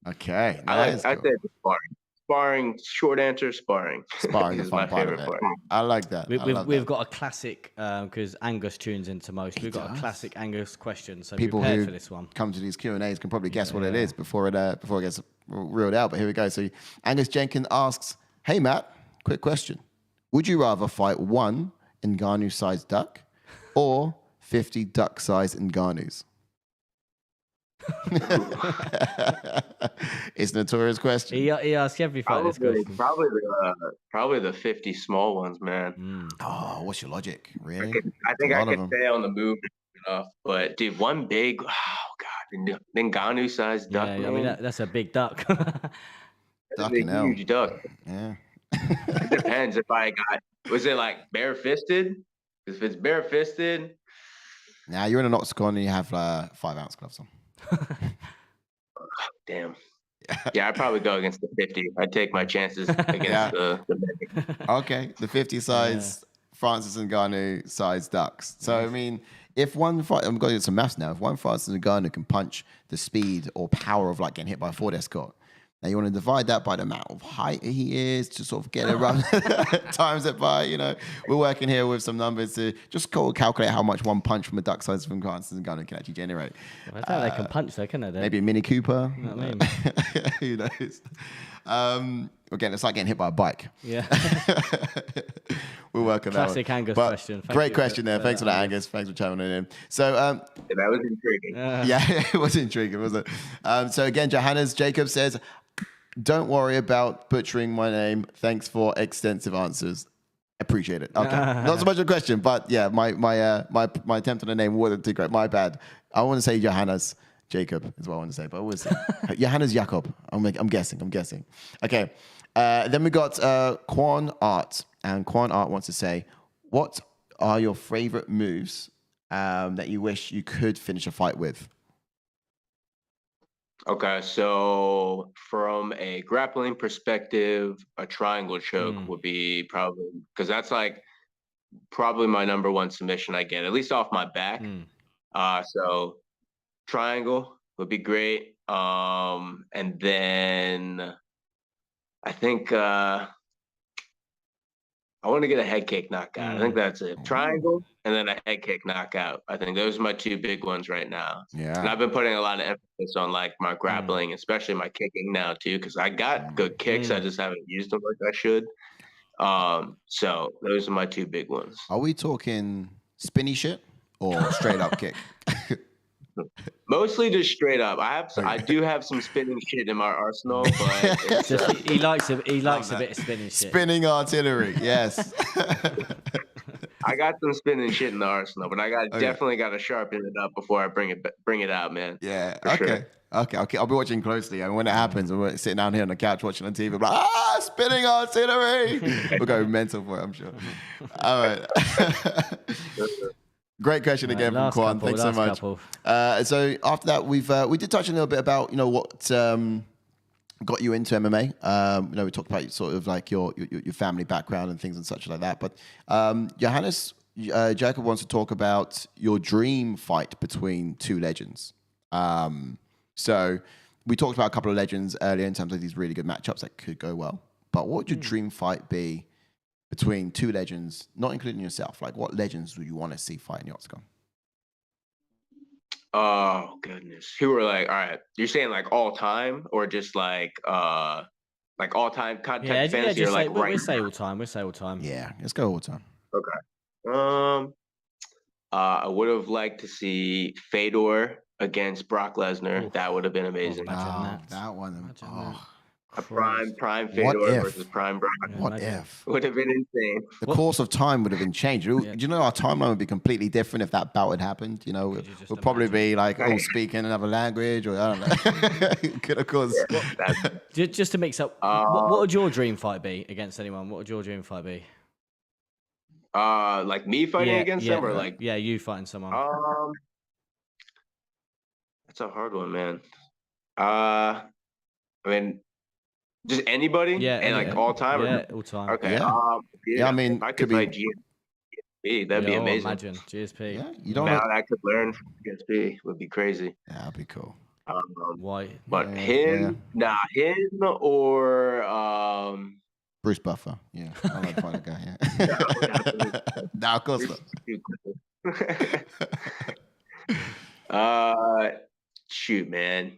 Okay. I say sparring. Sparring, short answer, sparring. Sparring is my favorite part. I like that. We've got a classic, because Angus tunes into most. We've got a classic Angus question, so people prepare who for this one. Come to these Q&As can probably guess what it is before it gets reeled out. But here we go. So Angus Jenkins asks, "Hey Matt, quick question. Would you rather fight 1 Ngannou-sized duck or 50 duck-sized Ngannous?" It's a notorious question. He asks every fight this question. Probably the 50 small ones, man. Oh, what's your logic? Really? I think I could stay on the move enough, but dude, one big, God, Ngannou sized duck. Yeah, I mean that's a big duck. That's a huge duck. Yeah. It depends if was it like bare fisted? If it's bare fisted. Now you're in an octagon and you have 5-ounce gloves on. Damn. Yeah, I'd probably go against the 50. I'd take my chances against the Okay, the 50 size Francis Ngannou size ducks. So I mean, if one fight, I'm going to do some maths now. If one Francis Ngannou can punch the speed or power of like getting hit by a Ford Escort, now you want to divide that by the amount of height he is to sort of get it around, times it by, we're working here with some numbers to just calculate how much one punch from a duck size from Francis Ngannou can actually generate. I don't think they can punch though, can they? Maybe a Mini Cooper. You know what I mean? Who knows? Again, it's like getting hit by a bike. Yeah. We're working Classic Angus question. Great question there. Thanks for that, Angus. Thanks for chiming in. So that was intriguing. It was intriguing, wasn't it? So again, Johannes Jacob says, "Don't worry about butchering my name. Thanks for extensive answers. Appreciate it." Okay, not so much a question, but yeah, my attempt on the name wasn't too great. My bad. I want to say Johannes Jacob is what I want to say, but we'll see. Johannes Jakob. I'm guessing. Okay. Then we got Quan Art. And Quan Art wants to say, what are your favorite moves that you wish you could finish a fight with? Okay, so from a grappling perspective, a triangle choke would be probably, because that's like probably my number one submission I get, at least off my back. So triangle would be great. And then I think I want to get a head kick knockout. I think that's it. Triangle and then a head kick knockout. I think those are my two big ones right now. Yeah. And I've been putting a lot of emphasis on like my grappling, especially my kicking now too, because I got good kicks. I just haven't used them like I should. So those are my two big ones. Are we talking spinny shit or straight up kick? Mostly just straight up. I do have some spinning shit in my arsenal, but it's, he likes a bit of spinning shit. Spinning artillery, yes. I got some spinning shit in the arsenal, but I definitely got to sharpen it up before I bring it out, man. Yeah. Sure. Okay. I'll be watching closely, and when it happens, we're sitting down here on the couch watching on TV, like, spinning artillery. We'll go mental for it, I'm sure. All right. Great question again from Quan. Thanks so much. So after that, we did touch a little bit about what got you into MMA. We talked about sort of like your family background and things and such like that. But Johannes Jacob wants to talk about your dream fight between two legends. So we talked about a couple of legends earlier in terms of these really good matchups that could go well. But what would your dream fight be between two legends, not including yourself? Like, what legends do you want to see fight in the octagon? Oh goodness, who were like? All right, you're saying like all time, or just like all time content fantasy, just or like we'll say all time. We'll say all time. Yeah, let's go all time. Okay. I would have liked to see Fedor against Brock Lesnar. That would have been amazing. That one. Imagine a prime Fedor versus prime Brock. What if? Would have been insane. The course of time would have been changed. Do you know our timeline would be completely different if that bout had happened? We'll probably be like all speaking another language, or I don't know. Could of course. Just to mix up, what would your dream fight be against anyone? What would your dream fight be? Like me fighting against them, or like you fighting someone? That's a hard one, man. I mean, just anybody, and like all time, all time. Okay. I mean, if I could fight GSP, that'd be amazing. Imagine GSP. Yeah, you don't. I could learn from GSP would be crazy. Yeah, that'd be cool. Why? But him or Bruce Buffer. Yeah, I like the fight guy. Yeah. Nah, of course not. Shoot, man.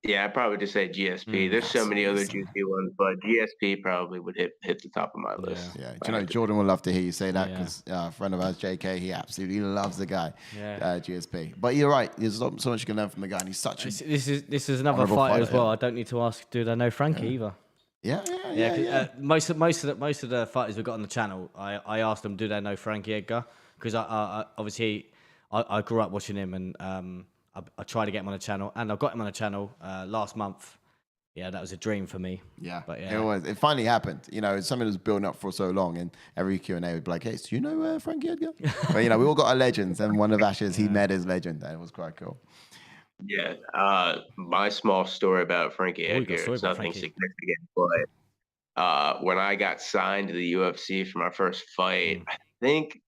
Yeah, I'd probably just say GSP. There's so many other juicy ones, but GSP probably would hit the top of my list. Yeah. Jordan would love to hear you say that, because a friend of ours, JK, he absolutely loves the guy, GSP. But you're right. There's so much you can learn from the guy, and he's such a This is another fighter as well. I don't need to ask, do they know Frankie either? Yeah. Most of the fighters we've got on the channel, I asked them, do they know Frankie Edgar? Because I obviously grew up watching him, and I tried to get him on the channel, and I got him on the channel last month. Yeah, that was a dream for me. Yeah, but it was. It finally happened. It's something that was building up for so long, and every Q&A would be like, "Hey, do you know Frankie Edgar?" But we all got our legends, and one of Ash's, he met his legend, and it was quite cool. Yeah, my small story about Frankie Edgar is nothing significant, but when I got signed to the UFC for my first fight, I think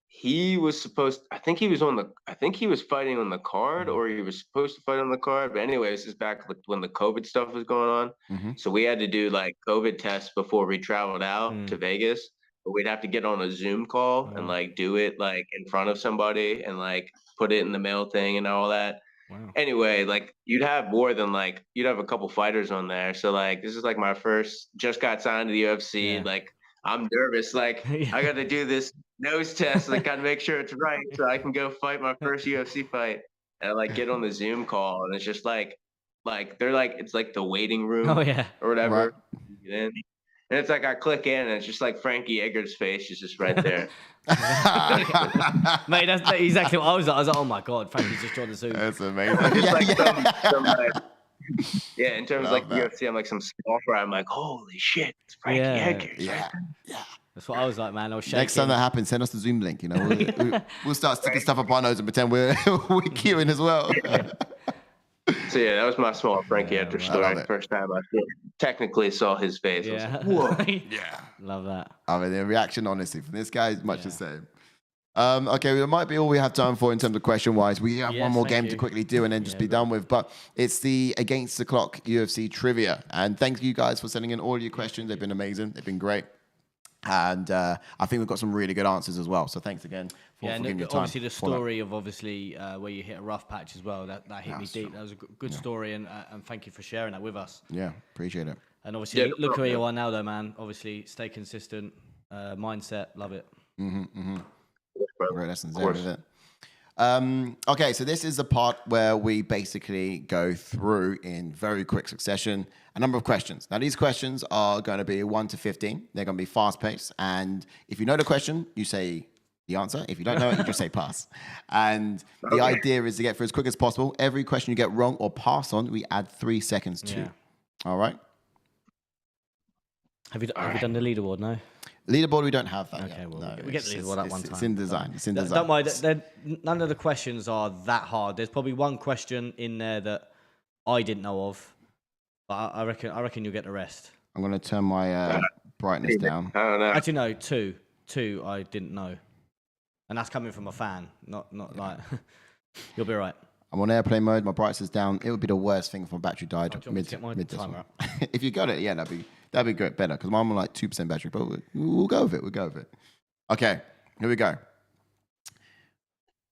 he was fighting on the card, or he was supposed to fight on the card. But anyway, this is back when the COVID stuff was going on. So we had to do like COVID tests before we traveled out to Vegas. But we'd have to get on a Zoom call and like do it like in front of somebody and like put it in the mail thing and all that. Wow. Anyway, like you'd have a couple fighters on there. So like this is like my first, just got signed to the UFC. Yeah. Like I'm nervous. Like I got to do this nose test. Like got to make sure it's right so I can go fight my first UFC fight. And I like get on the Zoom call, and it's just like they're like, it's like the waiting room or whatever. Right. And it's like I click in, and it's just like Frankie Edgar's face is just right there. Mate, that's exactly what I was like. I was like, oh my God, Frankie's just joined the Zoom. That's amazing. Yeah, in terms of like UFC, I'm like some small fry. I'm like, holy shit, it's Frankie Edgar. Yeah. That's what I was like, man. I was shaking. Next time that happens, send us the Zoom link. We'll start sticking stuff up our nose and pretend we're queuing as well. So yeah, that was my small Frankie Edgar story. First time I technically saw his face. I was like, whoa. Yeah. Love that. I mean, the reaction, honestly, from this guy is much the same. Okay, that might be all we have time for in terms of question-wise. We have one more game to quickly do and then just be done with. But it's the Against the Clock UFC trivia. And thank you guys for sending in all your questions. They've been amazing. They've been great. And I think we've got some really good answers as well. So thanks again for giving your time. Obviously, the story of where you hit a rough patch as well, that hit me deep. That was a good story, and thank you for sharing that with us. Yeah, appreciate it. And obviously, look where you are now, though, man. Obviously, stay consistent, mindset, love it. Great lessons there, isn't it? Okay, so this is the part where we basically go through in very quick succession a number of questions. Now, these questions are going to be 1 to 15. They're going to be fast-paced. And if you know the question, you say the answer. If you don't know it, you just say pass. And the idea is to get through as quick as possible. Every question you get wrong or pass on, we add 3 seconds to. All right? Have you done the leaderboard? No? Leaderboard, we don't have that yet. Well, no, we get the leaderboard that one time. It's in design. It's in design. Don't worry, none of the questions are that hard. There's probably one question in there that I didn't know of, but I reckon you'll get the rest. I'm going to turn my brightness down. I don't know. Actually, no, two I didn't know, and that's coming from a fan, not like. You'll be right. I'm on airplane mode. My brightness is down. It would be the worst thing if my battery died mid this one. If you got it, yeah, that'd be good, better, because I'm on like 2% battery, but we'll go with it. We'll go with it. Okay, here we go.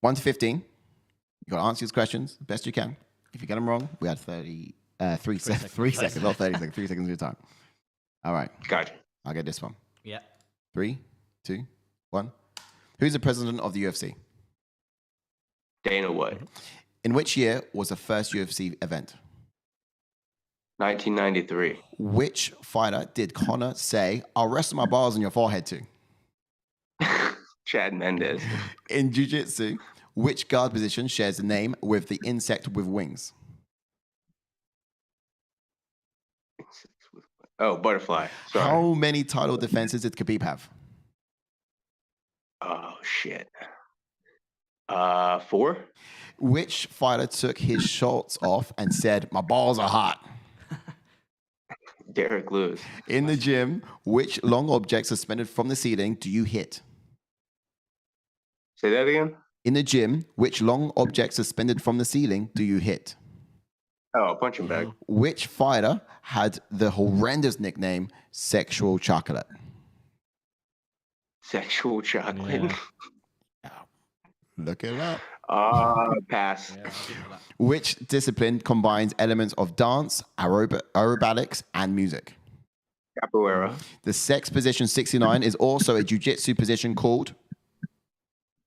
1 to 15. You got to answer these questions the best you can. If you get them wrong, we had 3 seconds, not 30 seconds, 3 seconds of your time. All right. Gotcha. I'll get this one. Yeah. 3, 2, 1. Who's the president of the UFC? Dana White. In which year was the first UFC event? 1993. Which fighter did Conor say, "I'll rest my balls on your forehead" to? Chad Mendes. In jiu-jitsu, which guard position shares the name with the insect with wings? Oh, butterfly. Sorry. How many title defenses did Khabib have? Oh, shit. 4? Which fighter took his shorts off and said, "My balls are hot"? Derek Lewis. In the gym, which long object suspended from the ceiling do you hit? Say that again? In the gym, which long object suspended from the ceiling do you hit? Oh, punching bag. Which fighter had the horrendous nickname Sexual Chocolate? Sexual chocolate. Yeah. Look it up. Pass. Yeah, Which discipline combines elements of dance, aerobatics, and music? Capoeira. The sex position 69 is also a jiu-jitsu position called?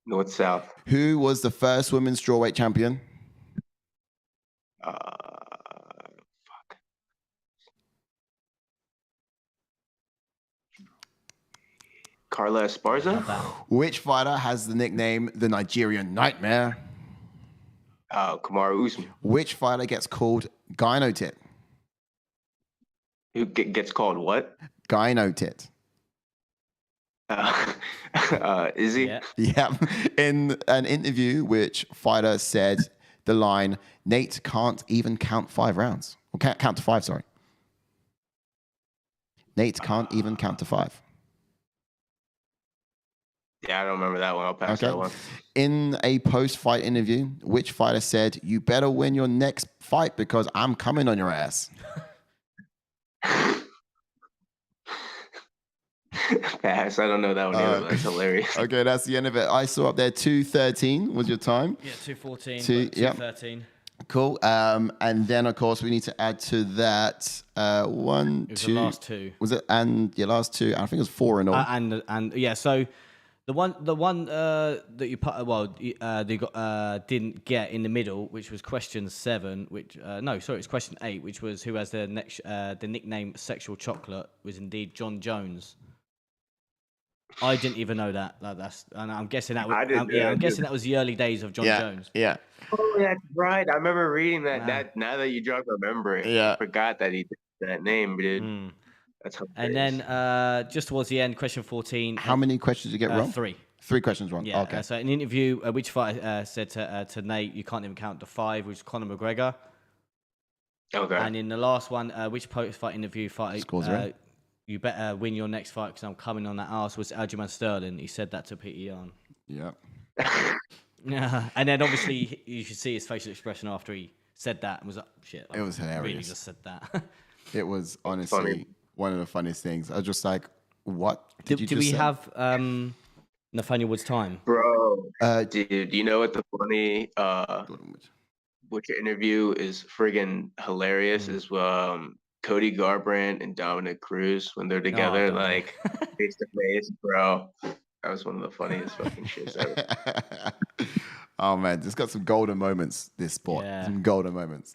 North-South. Who was the first women's strawweight champion? Fuck. Carla Esparza? Which fighter has the nickname the Nigerian Nightmare? Kamaru Usman. Which fighter gets called Gyno Tit? Who gets called what? Gyno Tit. Izzy? Yeah. Yeah. In an interview, which fighter said the line, "Nate can't even count 5 rounds." Or can't count to 5, sorry. Nate can't even count to 5. Yeah, I don't remember that one. I'll pass that one. In a post-fight interview, which fighter said, "You better win your next fight because I'm coming on your ass"? Pass. I don't know that one either. That's hilarious. Okay, that's the end of it. I saw up there 2:13 was your time. Yeah, 2:14. 2:13. Cool. And then, of course, we need to add to that 1, 2. The last 2. Was it? And your last 2. I think it was 4 in all. And yeah, so The one that you put, they didn't get in the middle, which was question 7, which it's question 8, which was who has the nickname Sexual Chocolate, was indeed John Jones. I didn't even know that. And I'm guessing that was, I'm guessing that was the early days of John Jones. Yeah. Oh, that's right. I remember reading that. That now that you jog my memory, I forgot that he did that name, dude. That's hilarious. And then just towards the end, question 14. How many questions did you get wrong? 3. 3 questions wrong. Yeah. Okay. So in an interview, which fighter said to Nate, you can't even count to 5, which is Conor McGregor. Okay. And in the last one, which post-fight interview Scores right. You better win your next fight because I'm coming on that arse, was Aljamain Sterling. He said that to Peter Yan. Yeah. Yeah. And then obviously you should see his facial expression after he said that and was like, shit. It was hilarious. Really just said that. It was honestly one of the funniest things. I was just like, what did you just say? Have Nathaniel Wood's time? Bro, dude, you know what the funny which interview is friggin' hilarious is Cody Garbrandt and Dominic Cruz when they're together, like face to face, bro. That was one of the funniest fucking shits ever. Oh man, it's got some golden moments, this sport. Yeah. Some golden moments.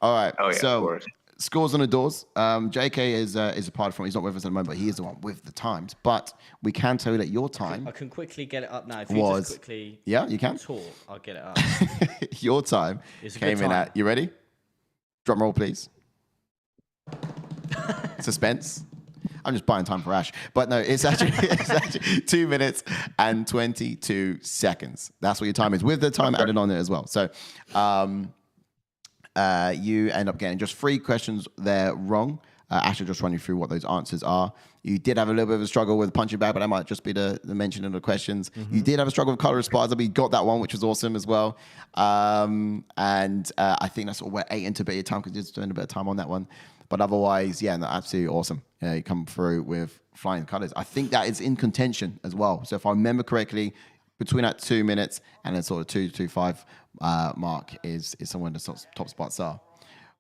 All right. Oh, yeah, so of course. scores on the doors. JK is a part from. He's not with us at the moment, but he is the one with the times. But we can tell you that your time. I can quickly get it up now. If you just quickly you can talk, I'll get it up. Your time came in at. You ready? Drum roll, please. Suspense. I'm just buying time for Ash, but no, it's actually 2 minutes and 22 seconds. That's what your time is, with the time added on there as well. So, you end up getting just 3 questions there wrong. Ash will just run you through what those answers are. You did have a little bit of a struggle with punching bag, but that might just be the mention of the questions. You did have a struggle with color spots, but you got that one, which was awesome as well. And I think that's all we're 8 into a bit of time because you're spending a bit of time on that one. But otherwise, yeah, no, absolutely awesome. Yeah, you come through with flying colors. I think that is in contention as well. So if I remember correctly, between that 2 minutes and then sort of 2-5 mark is somewhere the top spots are.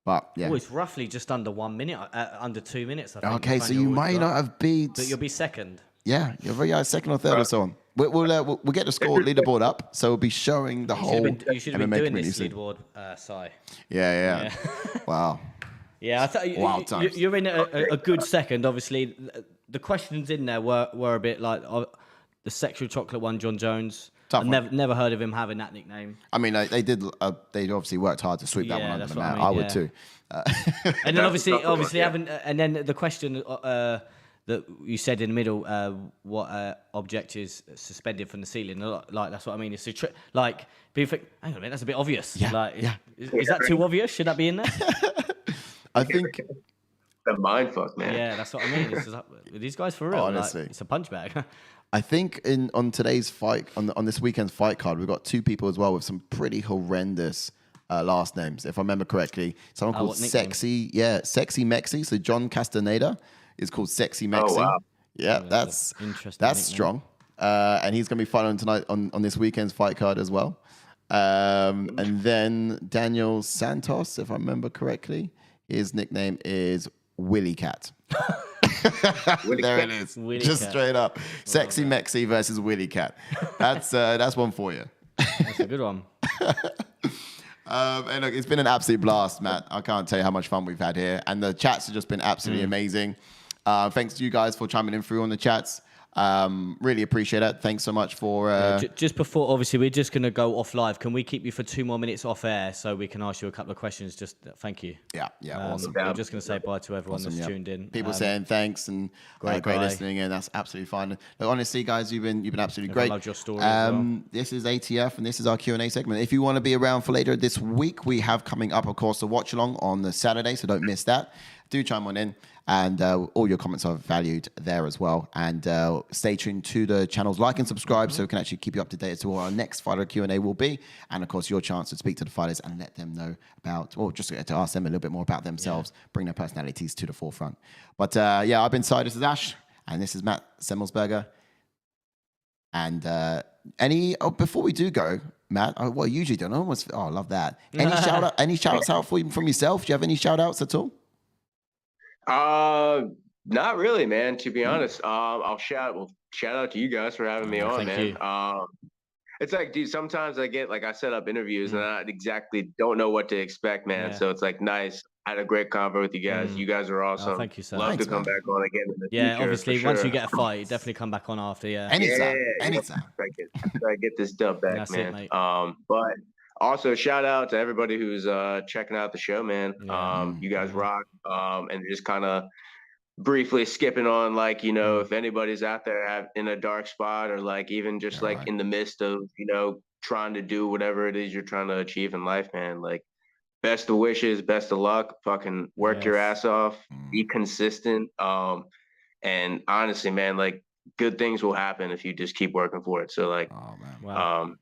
But yeah, it's roughly just under 1 minute, under 2 minutes. I think. Okay, so you might not have beat. But you'll be second. Yeah, you're very second or third or so on. We'll get the score leaderboard up, so we'll be showing the whole. You should have been doing this leaderboard, Sai. Yeah. Wow. Yeah, I thought you're in a good second. Obviously, the questions in there were a bit like the Sexual Chocolate one, John Jones. Tough I've never heard of him having that nickname. I mean, they did. They obviously worked hard to sweep that one under the mat. I would too. And then obviously having, and then the question that you said in the middle, what object is suspended from the ceiling? Like that's what I mean. It's like people think, hang on a minute, that's a bit obvious. Yeah, Is that too obvious? Should that be in there? I think the mind fuck, man. Yeah, that's what I mean. It's just, these guys for real. Honestly, it's a punch bag. I think on today's fight, on this weekend's fight card, we've got 2 people as well with some pretty horrendous last names, if I remember correctly. Someone called Sexy Mexi. So John Castaneda is called Sexy Mexi. Oh, wow. Yeah, that's strong. And he's going to be fighting tonight on this weekend's fight card as well. And then Daniel Santos, if I remember correctly, his nickname is Willy Cat. There it is. Willy just Cat. Straight up. Sexy Mexi versus Willy Cat. That's one for you. That's a good one. And look, it's been an absolute blast, Matt. I can't tell you how much fun we've had here. And the chats have just been absolutely amazing. Thanks to you guys for chiming in through on the chats. Really appreciate it. Thanks so much for... Just before, obviously, we're just going to go off live. Can we keep you for 2 more minutes off air so we can ask you a couple of questions? Just thank you. Yeah, awesome. I'm just going to say bye to everyone that's tuned in. People saying thanks and great listening, and that's absolutely fine. Look, honestly, guys, you've been absolutely great. I loved your story as well. This is ATF, and this is our Q&A segment. If you want to be around for later this week, we have coming up, of course, a watch along on the Saturday, so don't miss that. Do chime on in, and all your comments are valued there as well. And stay tuned to the channels, like and subscribe, so we can actually keep you up to date as to what our next fighter Q&A will be. And of course, your chance to speak to the fighters and let them know about, or just to ask them a little bit more about themselves, bring their personalities to the forefront. But I've been Sai, this is Ash, and this is Matt Semelsburger. And before we do go, Matt, what I usually do, I love that. Any shout outs out from yourself? Do you have any shout outs at all? Not really, man. To be honest, I'll shout out to you guys for having me on, thank man. you. It's like, dude, sometimes I get like I set up interviews and I exactly don't know what to expect, man. Yeah. So it's like nice. I had a great convo with you guys. You guys are awesome. thank you, sir. Love Thanks, to come man. back on again in the Yeah, future. obviously, for once sure. you get a fight, definitely come back on after. Yeah. Anytime. Yeah, Anytime. I get this dub back, That's man. it, mate. But also shout out to everybody who's checking out the show, man. Yeah. You guys rock. And just kind of briefly skipping on, like, you know, if anybody's out there in a dark spot, or like even just like in the midst of, you know, trying to do whatever it is you're trying to achieve in life, man, like, best of wishes, best of luck, fucking work your ass off, be consistent. And honestly, man, like, good things will happen if you just keep working for it. So like, Oh, man. Wow.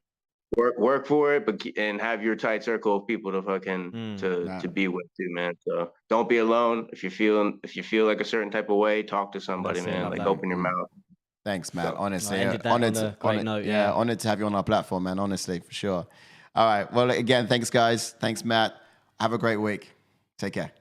work for it, but and have your tight circle of people to fucking to be with too, man. So don't be alone. If you feel like a certain type of way, talk to somebody, That's it, man. love Like, that. open your mouth. Thanks, Matt. Honestly, ended that on a great note, yeah. honored to have you on our platform, man. Honestly, for sure. All right. Well, again, thanks, guys. Thanks, Matt. Have a great week. Take care.